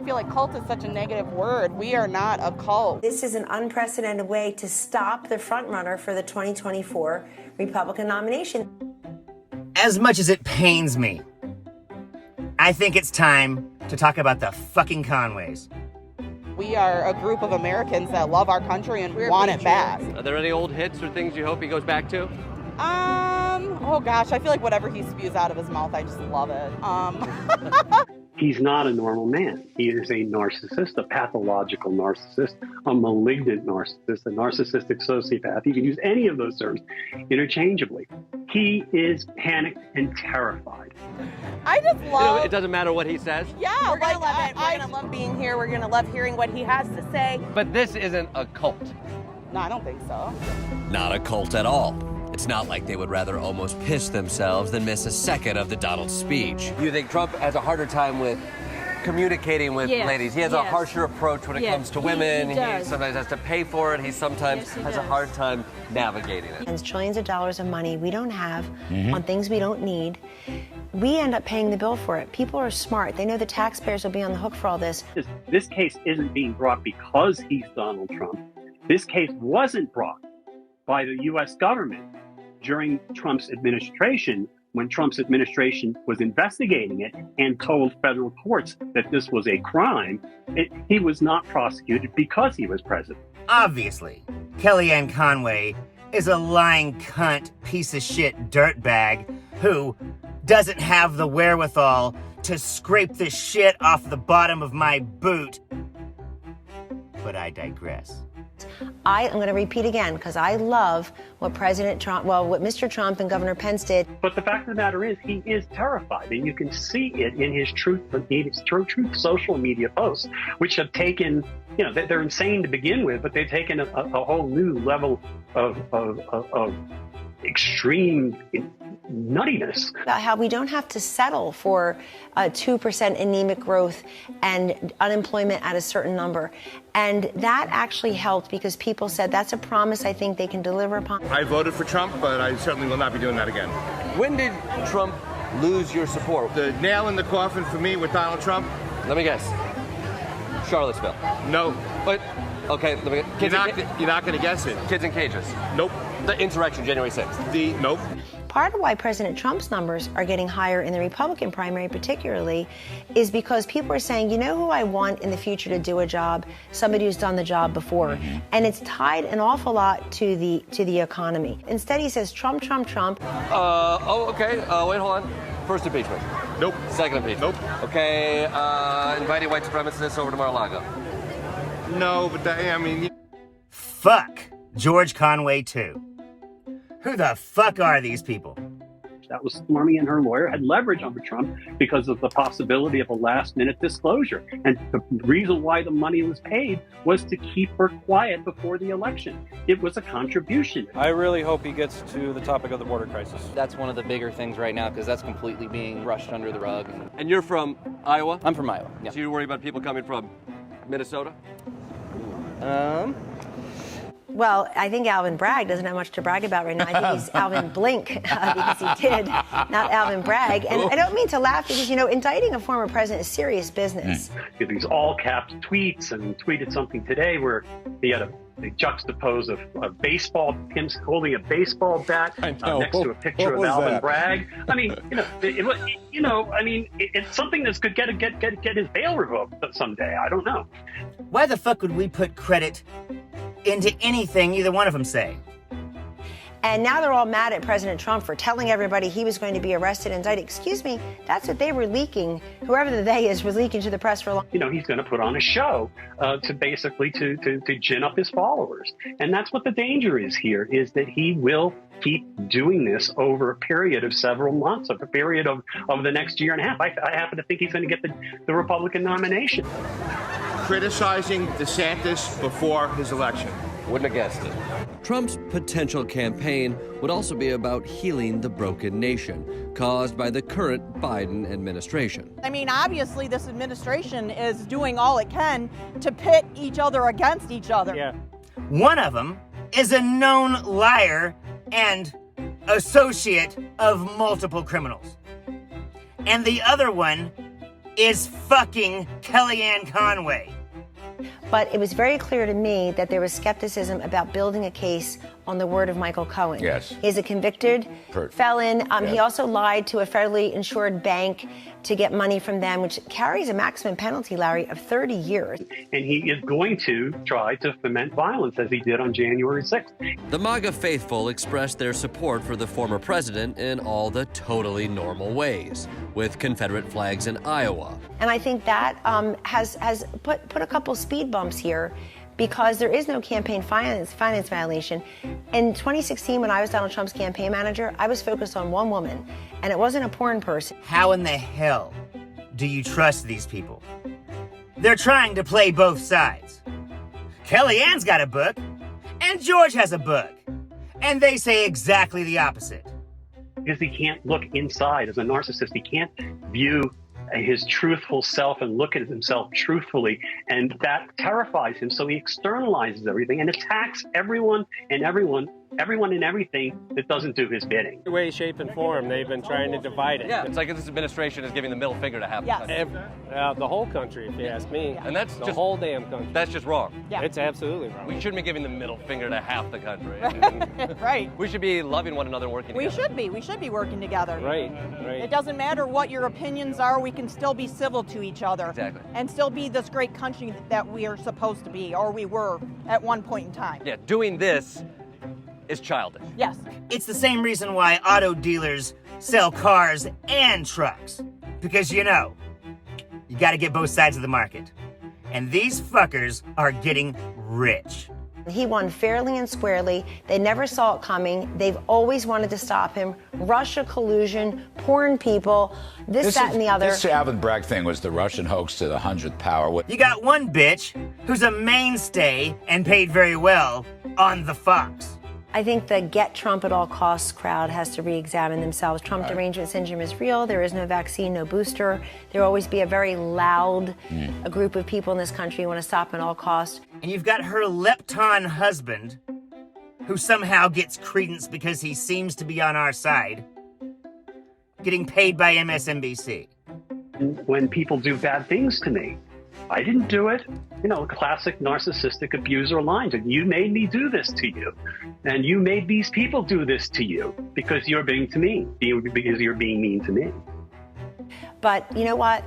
I feel like cult is such a negative word. We are not a cult. This is an unprecedented way to stop the frontrunner for the 2024 Republican nomination. As much as it pains me, I think it's time to talk about the fucking Conways. We are a group of Americans that love our country and want it back. Are there any old hits or things you hope he goes back to? Oh gosh, I feel like whatever he spews out of his mouth, I just love it. He's not a normal man. He is a narcissist, a pathological narcissist, a malignant narcissist, a narcissistic sociopath. You can use any of those terms interchangeably. He is panicked and terrified. I just love... it doesn't matter what he says? Yeah, We're going to love it. We're going to love being here. We're going to love hearing what he has to say. But this isn't a cult. No, I don't think so. Not a cult at all. It's not like they would rather almost piss themselves than miss a second of the Donald speech. You think Trump has a harder time with communicating with ladies? He has a harsher approach when it comes to women. He sometimes has to pay for it. He sometimes has a hard time navigating it. And trillions of dollars of money we don't have on things we don't need. We end up paying the bill for it. People are smart. They know the taxpayers will be on the hook for all this. This case isn't being brought because he's Donald Trump. This case wasn't brought by the U.S. government during Trump's administration, when Trump's administration was investigating it and told federal courts that this was a crime. He was not prosecuted because he was president. Obviously, Kellyanne Conway is a lying cunt, piece of shit dirtbag who doesn't have the wherewithal to scrape the shit off the bottom of my boot. But I digress. I'm going to repeat again, because I love what President Trump, what Mr. Trump and Governor Pence did. But the fact of the matter is, he is terrified, and you can see it in his truth social media posts, which have taken, they're insane to begin with, but they've taken a whole new level of extreme nuttiness. About how we don't have to settle for 2% anemic growth and unemployment at a certain number. And that actually helped because people said that's a promise I think they can deliver upon. I voted for Trump, but I certainly will not be doing that again. When did Trump lose your support? The nail in the coffin for me with Donald Trump? Let me guess. Charlottesville. No. But, okay, let me guess. You're not going to guess it. Kids in cages. Nope. The insurrection, January 6th. Nope. Part of why President Trump's numbers are getting higher in the Republican primary particularly is because people are saying, you know who I want in the future to do a job? Somebody who's done the job before. And it's tied an awful lot to the economy. Instead, he says Trump, Trump, Trump. Okay. Wait, hold on. First impeachment. Nope. Second impeachment. Nope. Okay, inviting white supremacists over to Mar-a-Lago. No, but Fuck George Conway too. Who the fuck are these people? That was Stormy and her lawyer had leverage over Trump because of the possibility of a last-minute disclosure. And the reason why the money was paid was to keep her quiet before the election. It was a contribution. I really hope he gets to the topic of the border crisis. That's one of the bigger things right now because that's completely being brushed under the rug. And you're from Iowa? I'm from Iowa, yeah. So you worry about people coming from Minnesota? Well, I think Alvin Bragg doesn't have much to brag about right now. I think he's Alvin Blink because he did, not Alvin Bragg. And I don't mean to laugh because, indicting a former president is serious business. These all-caps tweets, and tweeted something today where he had they juxtapose a baseball, him holding a baseball bat next to a picture of Alvin Bragg. I mean, it's something that could get his bail revoked someday. I don't know. Why the fuck would we put credit into anything either one of them say? And now they're all mad at President Trump for telling everybody he was going to be arrested and indicted. Excuse me, that's what they were leaking. Whoever the they is was leaking to the press for a long time. He's going to put on a show to basically to gin up his followers. And that's what the danger is here, is that he will keep doing this over a period of several months, of a period of the next year and a half. I happen to think he's going to get the Republican nomination. Criticizing DeSantis before his election. Wouldn't have guessed it. Trump's potential campaign would also be about healing the broken nation caused by the current Biden administration. I mean, obviously, this administration is doing all it can to pit each other against each other. Yeah. One of them is a known liar and associate of multiple criminals. And the other one is fucking Kellyanne Conway. But it was very clear to me that there was skepticism about building a case on the word of Michael Cohen. Yes. He's a convicted felon. He also lied to a federally insured bank to get money from them, which carries a maximum penalty, Larry, of 30 years. And he is going to try to foment violence as he did on January 6th. The MAGA faithful expressed their support for the former president in all the totally normal ways, with Confederate flags in Iowa. And I think that has put a couple speed bumps here, because there is no campaign finance violation. In 2016, when I was Donald Trump's campaign manager, I was focused on one woman, and it wasn't a porn person. How in the hell do you trust these people? They're trying to play both sides. Kellyanne's got a book, and George has a book, and they say exactly the opposite. Because he can't look inside as a narcissist. He can't view his truthful self and look at himself truthfully, and that terrifies him, so he externalizes everything and attacks everyone and everything that doesn't do his bidding. Way, shape, and form, they've been trying to divide it. Yeah, it's like this administration is giving the middle finger to half the country. The whole country, if you ask me. And that's the just whole damn country. That's just wrong. Yeah. It's absolutely wrong. We shouldn't be giving the middle finger to half the country. Right. We should be loving one another and working together. We should be working together. Right. It doesn't matter what your opinions are, we can still be civil to each other. Exactly. And still be this great country that we are supposed to be, or we were at one point in time. Yeah, doing this is childish. Yes. It's the same reason why auto dealers sell cars and trucks. Because you gotta get both sides of the market. And these fuckers are getting rich. He won fairly and squarely. They never saw it coming. They've always wanted to stop him. Russia collusion, porn people, this, that, and the other. This Alvin Bragg thing was the Russian hoax to the 100th power. You got one bitch who's a mainstay and paid very well on the Fox. I think the get Trump at all costs crowd has to re-examine themselves. Trump derangement syndrome is real. There is no vaccine, no booster. There will always be a very loud a group of people in this country who want to stop at all costs. And you've got her lepton husband, who somehow gets credence because he seems to be on our side, getting paid by MSNBC. When people do bad things to me, I didn't do it. Classic narcissistic abuser lines. And you made me do this to you. And you made these people do this to you because you're being because you're being mean to me. But you know what?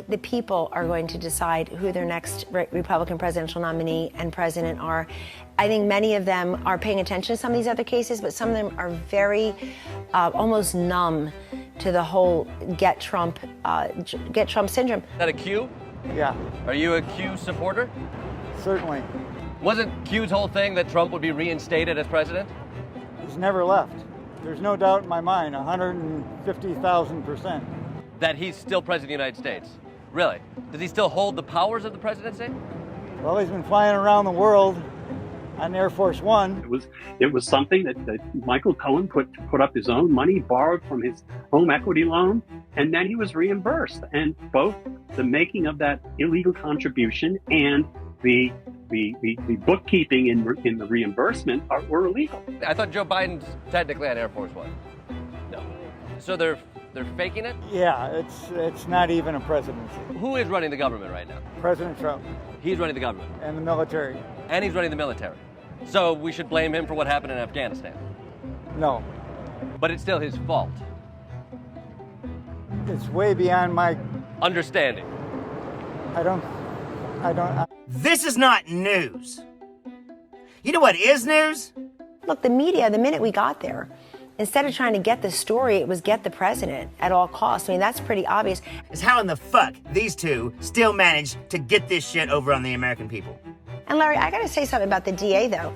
The people are going to decide who their next Republican presidential nominee and president are. I think many of them are paying attention to some of these other cases, but some of them are very almost numb to the whole get Trump syndrome. Is that a Q? Yeah. Are you a Q supporter? Certainly. Wasn't Q's whole thing that Trump would be reinstated as president? He's never left. There's no doubt in my mind, 150,000%. That he's still president of the United States? Really? Does he still hold the powers of the presidency? Well, he's been flying around the world on Air Force One. It was something that Michael Cohen put up his own money, borrowed from his home equity loan, and then he was reimbursed. And both the making of that illegal contribution and the bookkeeping in the reimbursement were illegal. I thought Joe Biden's technically on Air Force One. No. So they're faking it? Yeah, it's not even a presidency. Who is running the government right now? President Trump. He's running the government. And the military. And he's running the military. So we should blame him for what happened in Afghanistan? No. But it's still his fault. It's way beyond my understanding. I don't. This is not news. You know what is news? Look, the media, the minute we got there, instead of trying to get the story, it was get the president at all costs. I mean, that's pretty obvious. Is how in the fuck these two still managed to get this shit over on the American people. And Larry, I gotta say something about the DA though.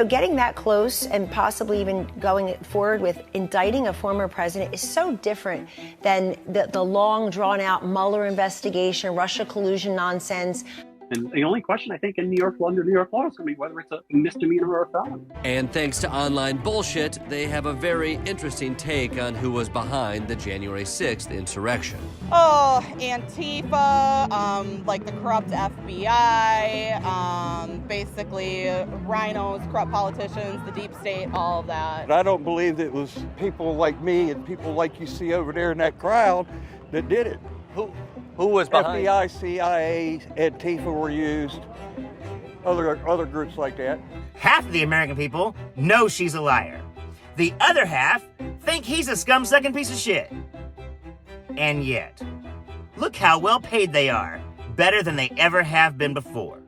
Getting that close and possibly even going forward with indicting a former president is so different than the long drawn out Mueller investigation, Russia collusion nonsense. And the only question, I think, in New York law, under New York law, is going to be whether it's a misdemeanor or a felony. And thanks to online bullshit, they have a very interesting take on who was behind the January 6th insurrection. Oh, Antifa, like the corrupt FBI, basically rhinos, corrupt politicians, the deep state, all of that. I don't believe that it was people like me and people like you see over there in that crowd that did it. Who was behind? FBI, CIA, Antifa were used. Other groups like that. Half of the American people know she's a liar. The other half think he's a scum-sucking piece of shit. And yet, look how well paid they are. Better than they ever have been before.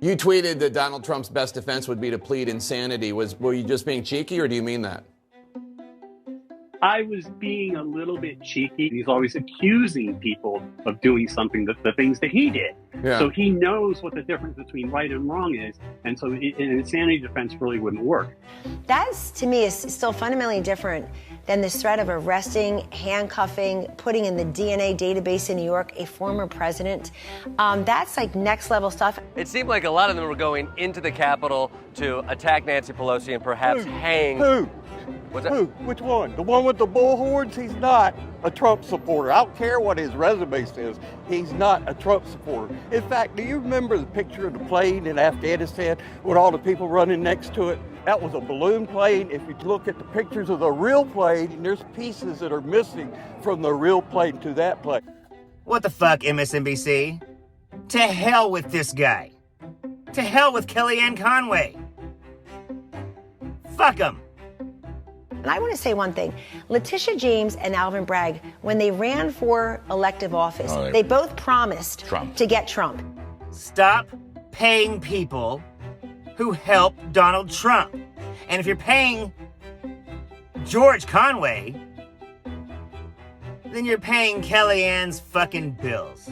You tweeted that Donald Trump's best defense would be to plead insanity. Were you just being cheeky, or do you mean that? I was being a little bit cheeky. He's always accusing people of doing something, the things that he did. Yeah. So he knows what the difference between right and wrong is. And so an insanity defense really wouldn't work. That's, to me, is still fundamentally different than this threat of arresting, handcuffing, putting in the DNA database in New York a former president. That's like next level stuff. It seemed like a lot of them were going into the Capitol to attack Nancy Pelosi and perhaps hang. Who? What's that? Who? Which one? The one with the bullhorns? He's not a Trump supporter. I don't care what his resume says. He's not a Trump supporter. In fact, do you remember the picture of the plane in Afghanistan with all the people running next to it? That was a balloon plane. If you look at the pictures of the real plane, there's pieces that are missing from the real plane to that plane. What the fuck, MSNBC? To hell with this guy. To hell with Kellyanne Conway. Fuck him. And I want to say one thing. Letitia James and Alvin Bragg, when they ran for elective office, they both promised to get Trump. Stop paying people who helped Donald Trump. And if you're paying George Conway, then you're paying Kellyanne's fucking bills.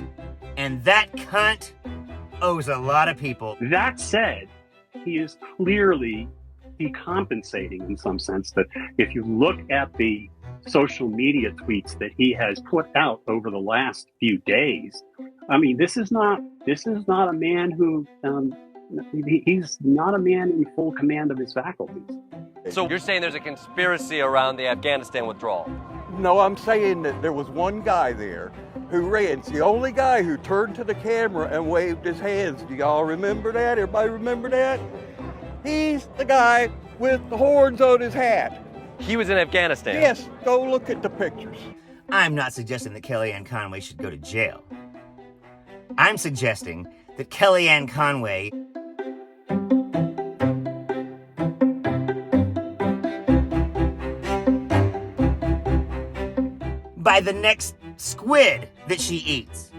And that cunt owes a lot of people. That said, he is clearly decompensating in some sense. That if you look at the social media tweets that he has put out over the last few days, I mean, this is not a man who he's not a man in full command of his faculties. So you're saying there's a conspiracy around the Afghanistan withdrawal? No, I'm saying that there was one guy there who ran. It's the only guy who turned to the camera and waved his hands. Do y'all remember that? Everybody remember that? He's the guy with the horns on his hat. He was in Afghanistan? Yes, go look at the pictures. I'm not suggesting that Kellyanne Conway should go to jail. I'm suggesting that Kellyanne Conway by the next squid that she eats.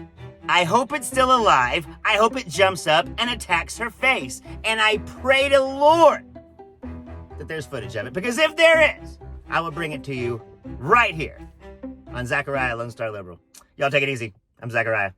I hope it's still alive. I hope it jumps up and attacks her face. And I pray to Lord that there's footage of it. Because if there is, I will bring it to you right here on Zachariah Lone Star Liberal. Y'all take it easy. I'm Zachariah.